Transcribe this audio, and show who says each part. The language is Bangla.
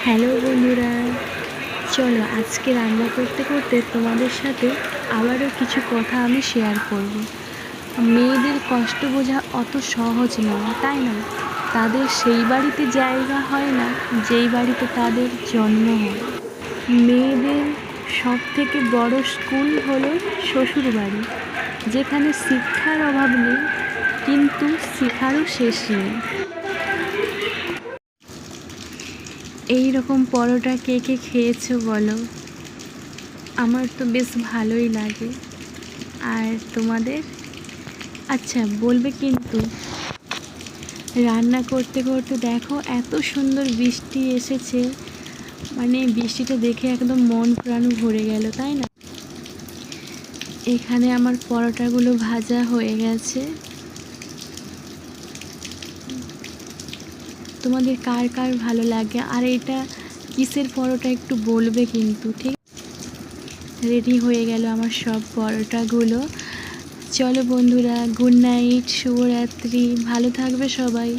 Speaker 1: হ্যালো বন্ধুরা, চলো আজকে রান্না করতে করতে তোমাদের সাথে আবারও কিছু কথা আমি শেয়ার করব। মেয়েদের কষ্ট বোঝা অত সহজ নয়, তাই না? তাদের সেই বাড়িতে জায়গা হয় না যেই বাড়িতে তাদের জন্ম হয়। মেয়েদের সব থেকে বড় স্কুল হলো শ্বশুরবাড়ি, যেখানে শিক্ষার অভাব নেই, কিন্তু শেখারও শেষ নেই। এই রকম পরোটা কে কে খেয়েছো বলো? আমার তো বেশ ভালোই লাগে। আর তোমাদের? আচ্ছা বলবে কিন্তু। রান্না করতে করতে দেখো এত সুন্দর বৃষ্টি এসেছে, মানে বৃষ্টিটা দেখে একদম মন প্রাণ ভরে গেল, তাই না? এখানে আমার পরোটাগুলো ভাজা হয়ে গেছে। তোমাদের কার কার ভালো লাগে আর এটা কিসের পরোটা একটু বলবে কিন্তু, ঠিক? রেডি হয়ে গেল আমার সব পরোটাগুলো। চলো বন্ধুরা, গুড নাইট, শুভরাত্রি, ভালো থাকবে সবাই।